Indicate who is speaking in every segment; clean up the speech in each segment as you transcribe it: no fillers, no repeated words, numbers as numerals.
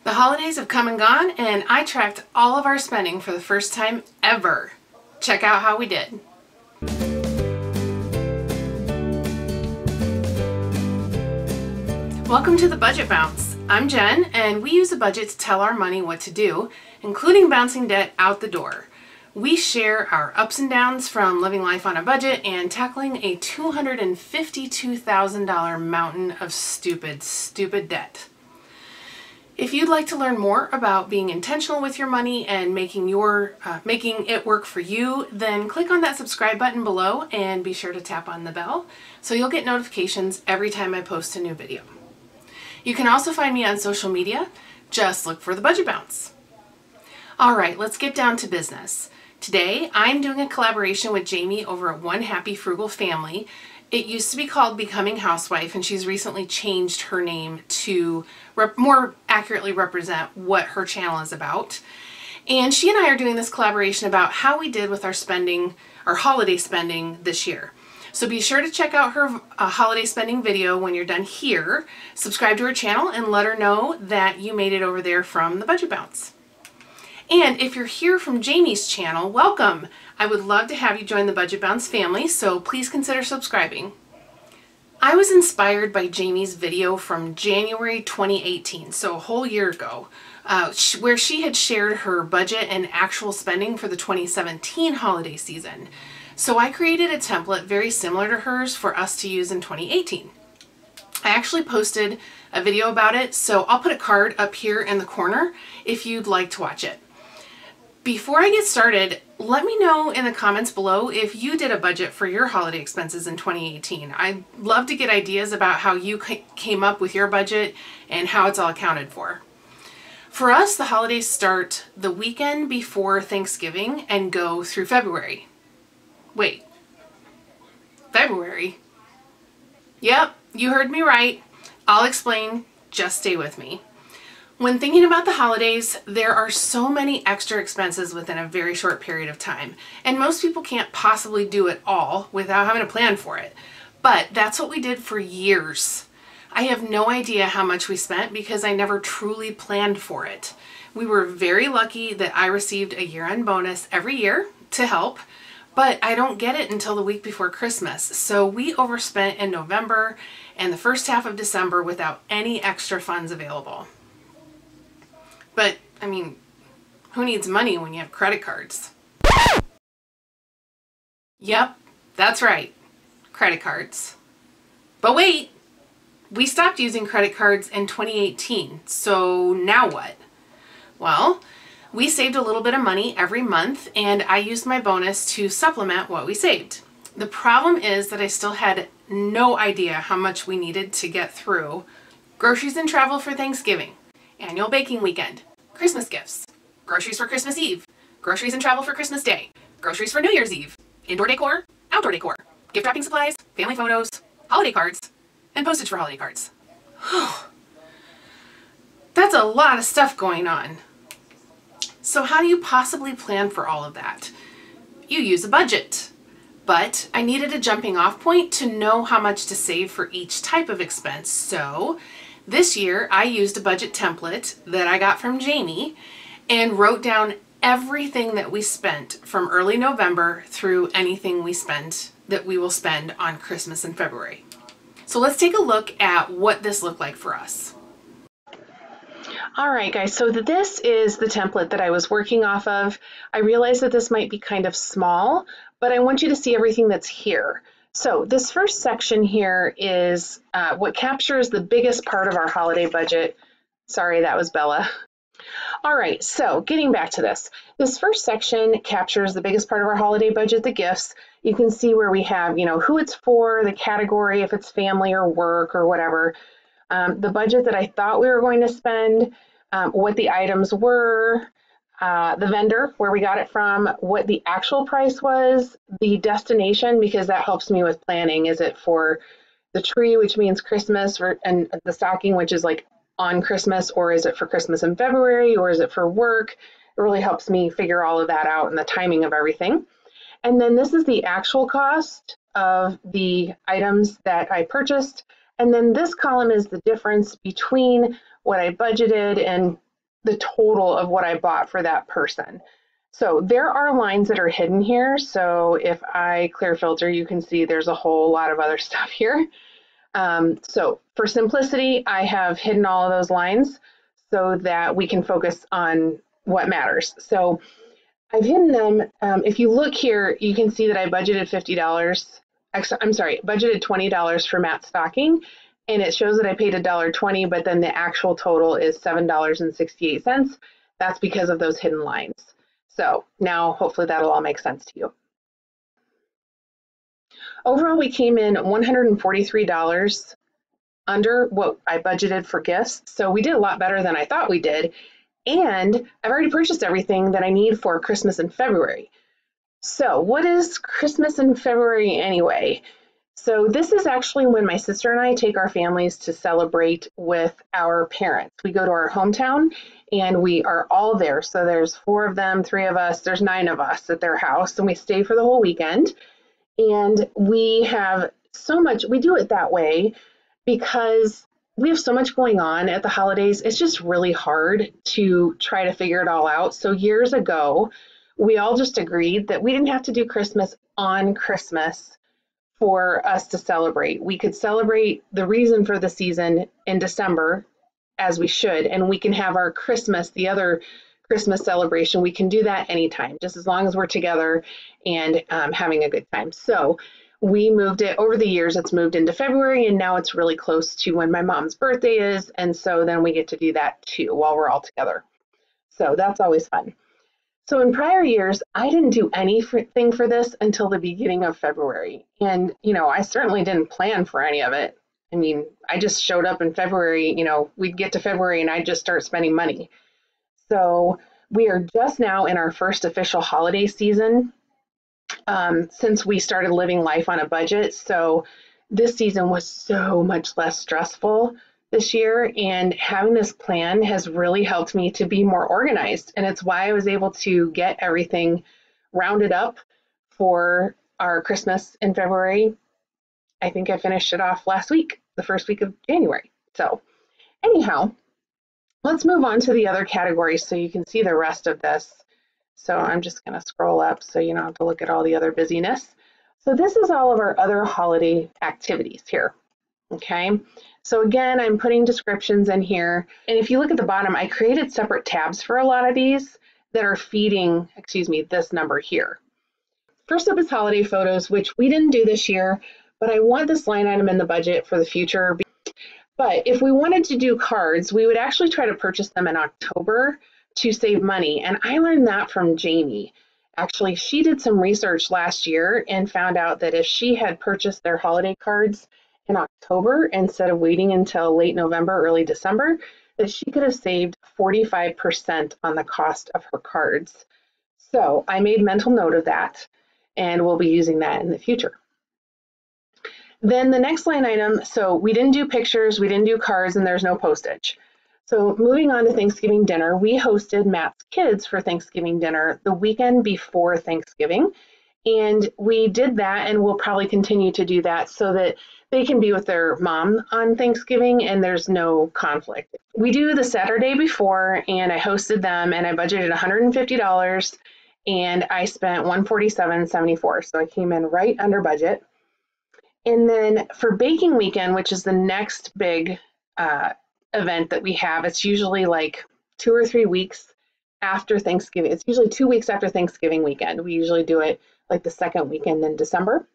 Speaker 1: The holidays have come and gone, and I tracked all of our spending for the first time ever. Check out how we did. Welcome to the Budget Bounce. I'm Jen, and we use a budget to tell our money what to do, including bouncing debt out the door. We share our ups and downs from living life on a budget and tackling a $252,000 mountain of stupid debt. If you'd like to learn more about being intentional with your money and making it work for you, then click on that subscribe button below and be sure to tap on the bell so you'll get notifications every time I post a new video. You can also find me on social media. Just look for the Budget Bounce. All right, let's get down to business. Today, I'm doing a collaboration with Jaimie over at One Happy Frugal Family. It used to be called Becoming Housewife, and she's recently changed her name to more accurately represent what her channel is about. And she and I are doing this collaboration about how we did with our spending, our holiday spending this year. So be sure to check out her holiday spending video when you're done here. Subscribe to her channel and let her know that you made it over there from the Budget Bounce. And if you're here from Jaimie's channel, welcome! I would love to have you join the Budget Bounce family, so please consider subscribing. I was inspired by Jaimie's video from January 2018, so a whole year ago, where she had shared her budget and actual spending for the 2017 holiday season. So I created a template very similar to hers for us to use in 2018. I actually posted a video about it, so I'll put a card up here in the corner if you'd like to watch it. Before I get started, let me know in the comments below if you did a budget for your holiday expenses in 2018. I'd love to get ideas about how you came up with your budget and how it's all accounted for. For us, the holidays start the weekend before Thanksgiving and go through February. Wait, February? Yep, you heard me right. I'll explain, just stay with me. When thinking about the holidays, there are so many extra expenses within a very short period of time, and most people can't possibly do it all without having a plan for it. But that's what we did for years. I have no idea how much we spent because I never truly planned for it. We were very lucky that I received a year-end bonus every year to help, but I don't get it until the week before Christmas, so we overspent in November and the first half of December without any extra funds available. But, I mean, who needs money when you have credit cards? Yep, that's right, credit cards. But wait, we stopped using credit cards in 2018, so now what? Well, we saved a little bit of money every month, and I used my bonus to supplement what we saved. The problem is that I still had no idea how much we needed to get through groceries and travel for Thanksgiving, annual baking weekend, Christmas gifts, groceries for Christmas Eve, groceries and travel for Christmas Day, groceries for New Year's Eve, indoor decor, outdoor decor, gift wrapping supplies, family photos, holiday cards, and postage for holiday cards. That's a lot of stuff going on. So how do you possibly plan for all of that? You use a budget. But I needed a jumping off point to know how much to save for each type of expense. So this year I used a budget template that I got from Jaimie and wrote down everything that we spent from early November through anything that we will spend on Christmas in February. So let's take a look at what this looked like for us. All right, guys, so this is the template that I was working off of. I realize that this might be kind of small, but I want you to see everything that's here. So this first section here is what captures the biggest part of our holiday budget. Sorry, that was Bella. All right, so getting back to this. This first section captures the biggest part of our holiday budget, the gifts. You can see where we have, who it's for, the category, if it's family or work or whatever. The budget that I thought we were going to spend, what the items were, the vendor, where we got it from, what the actual price was, the destination, because that helps me with planning. Is it for the tree, which means Christmas, and the stocking, which is like on Christmas, or is it for Christmas in February, or is it for work? It really helps me figure all of that out and the timing of everything. And then this is the actual cost of the items that I purchased. And then this column is the difference between what I budgeted and the total of what I bought for that person. So there are lines that are hidden here. So if I clear filter, you can see there's a whole lot of other stuff here. So for simplicity, I have hidden all of those lines so that we can focus on what matters. So I've hidden them. If you look here, you can see that I budgeted $50. I'm sorry, budgeted $20 for mat stocking, and it shows that I paid $1.20, but then the actual total is $7.68. That's because of those hidden lines. So now hopefully that'll all make sense to you. Overall, we came in $143 under what I budgeted for gifts. So we did a lot better than I thought we did. And I've already purchased everything that I need for Christmas in February. So what is Christmas in February anyway? So this is actually when my sister and I take our families to celebrate with our parents. We go to our hometown and we are all there. So there's 4 of them, 3 of us, there's 9 of us at their house, and we stay for the whole weekend. And we have so much, we do it that way because we have so much going on at the holidays. It's just really hard to try to figure it all out. So years ago, we all just agreed that we didn't have to do Christmas on Christmas for us to celebrate. We could celebrate the reason for the season in December, as we should, and we can have our Christmas, the other Christmas celebration, we can do that anytime, just as long as we're together and having a good time. So we moved it over the years. It's moved into February, and now it's really close to when my mom's birthday is, and so then we get to do that too while we're all together. So that's always fun. So in prior years, I didn't do anything for this until the beginning of February. And, you know, I certainly didn't plan for any of it. I mean, I just showed up in February, you know, we'd get to February and I'd just start spending money. So we are just now in our first official holiday season since we started living life on a budget. So this season was so much less stressful this year, and having this plan has really helped me to be more organized. And it's why I was able to get everything rounded up for our Christmas in February. I think I finished it off last week, the first week of January. So anyhow, let's move on to the other categories so you can see the rest of this. So I'm just going to scroll up so you don't have to look at all the other busyness. So this is all of our other holiday activities here. Okay, so again, I'm putting descriptions in here. And if you look at the bottom, I created separate tabs for a lot of these that are feeding, this number here. First up is holiday photos, which we didn't do this year, but I want this line item in the budget for the future. But if we wanted to do cards, we would actually try to purchase them in October to save money. And I learned that from Jaimie. Actually, she did some research last year and found out that if she had purchased their holiday cards in October instead of waiting until late November, early December, that she could have saved 45% on the cost of her cards. So I made mental note of that, and we'll be using that in the future. Then the next line item, so we didn't do pictures, we didn't do cards, and there's no postage. So moving on to Thanksgiving dinner, we hosted Matt's kids for Thanksgiving dinner the weekend before Thanksgiving. And we did that, and we'll probably continue to do that so that they can be with their mom on Thanksgiving and there's no conflict. We do the Saturday before, and I hosted them, and I budgeted $150, and I spent $147.74. So I came in right under budget. And then for baking weekend, which is the next big event that we have, it's usually like 2 or 3 weeks after Thanksgiving. It's usually 2 weeks after Thanksgiving weekend. We usually do it like the second weekend in December.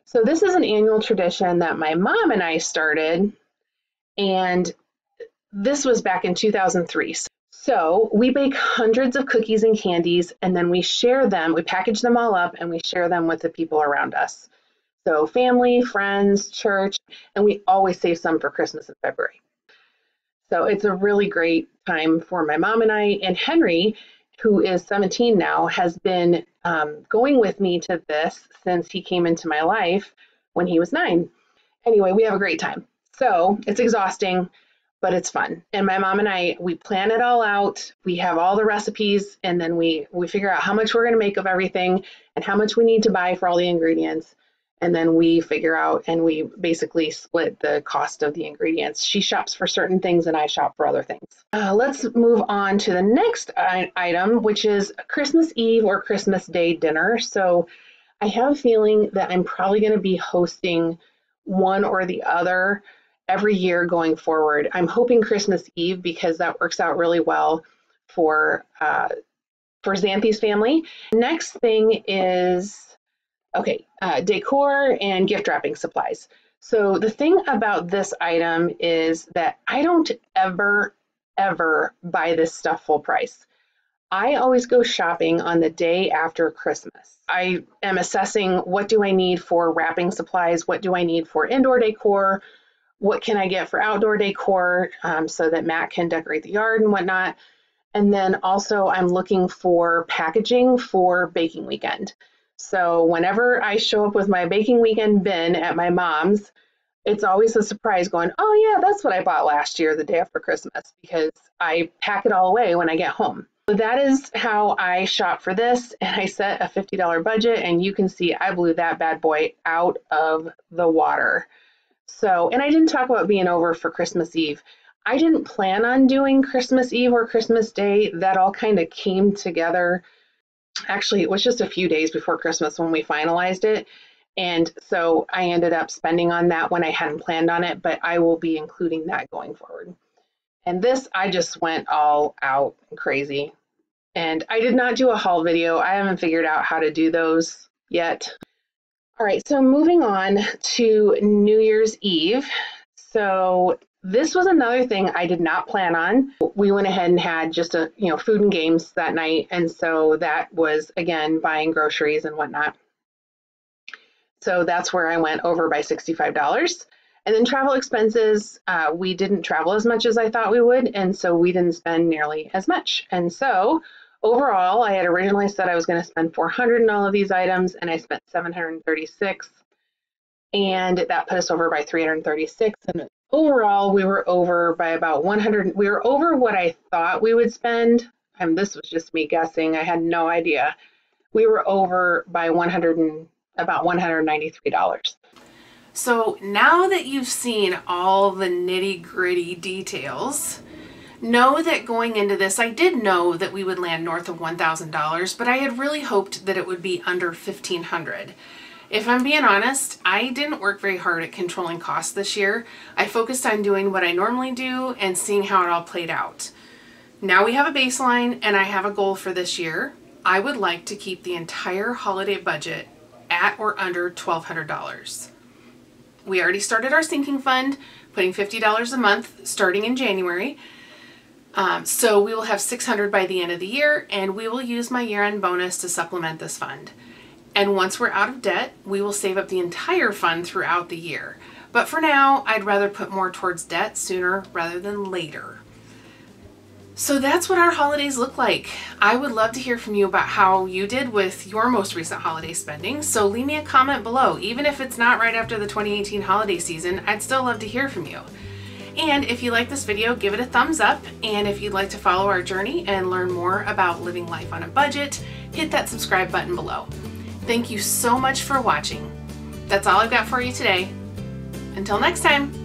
Speaker 1: So this is an annual tradition that my mom and I started, and this was back in 2003. So we bake hundreds of cookies and candies, and then we share them, we package them all up, and we share them with the people around us. So family, friends, church, and we always save some for Christmas in February. So it's a really great time for my mom and I. And Henry, who is 17 now, has been going with me to this since he came into my life when he was 9. Anyway, we have a great time. So it's exhausting, but it's fun. And my mom and I, we plan it all out. We have all the recipes, and then we figure out how much we're going to make of everything and how much we need to buy for all the ingredients. and then we figure out and we basically split the cost of the ingredients. She shops for certain things and I shop for other things. Let's move on to the next item, which is Christmas Eve or Christmas Day dinner. So I have a feeling that I'm probably going to be hosting one or the other every year going forward. I'm hoping Christmas Eve because that works out really well for Xanthi's family. Next thing is, decor and gift wrapping supplies. So the thing about this item is that I don't ever buy this stuff full price. I always go shopping on the day after Christmas. I am assessing what do I need for wrapping supplies, what do I need for indoor decor, what can I get for outdoor decor so that Matt can decorate the yard and whatnot. And then also I'm looking for packaging for baking weekend. So whenever I show up with my baking weekend bin at my mom's, it's always a surprise going, oh yeah, that's what I bought last year, the day after Christmas, because I pack it all away when I get home. So that is how I shop for this, and I set a $50 budget, and you can see I blew that bad boy out of the water. So, and I didn't talk about being over for Christmas Eve. I didn't plan on doing Christmas Eve or Christmas Day. That all kind of came together. Actually, it was just a few days before Christmas when we finalized it. And so I ended up spending on that when I hadn't planned on it, but I will be including that going forward. And this, I just went all out crazy. And I did not do a haul video. I haven't figured out how to do those yet. All right, so moving on to New Year's Eve. So this was another thing I did not plan on. We went ahead and had just a, food and games that night. And so that was, again, buying groceries and whatnot. So that's where I went over by $65. And then travel expenses, we didn't travel as much as I thought we would. And so we didn't spend nearly as much. And so overall, I had originally said I was going to spend $400 on all of these items, and I spent $736. And that put us over by $336. And overall, we were over by about $100. We were over what I thought we would spend. And this was just me guessing. I had no idea. We were over by about $193.
Speaker 2: So now that you've seen all the nitty-gritty details, know that going into this, I did know that we would land north of $1,000, but I had really hoped that it would be under $1,500. If I'm being honest, I didn't work very hard at controlling costs this year. I focused on doing what I normally do and seeing how it all played out. Now we have a baseline and I have a goal for this year. I would like to keep the entire holiday budget at or under $1,200. We already started our sinking fund, putting $50 a month starting in January. So we will have $600 by the end of the year, and we will use my year-end bonus to supplement this fund. And once we're out of debt, we will save up the entire fund throughout the year. But for now, I'd rather put more towards debt sooner rather than later. So that's what our holidays look like. I would love to hear from you about how you did with your most recent holiday spending. So leave me a comment below. Even if it's not right after the 2018 holiday season, I'd still love to hear from you. And if you like this video, give it a thumbs up. And if you'd like to follow our journey and learn more about living life on a budget, hit that subscribe button below. Thank you so much for watching. That's all I've got for you today. Until next time.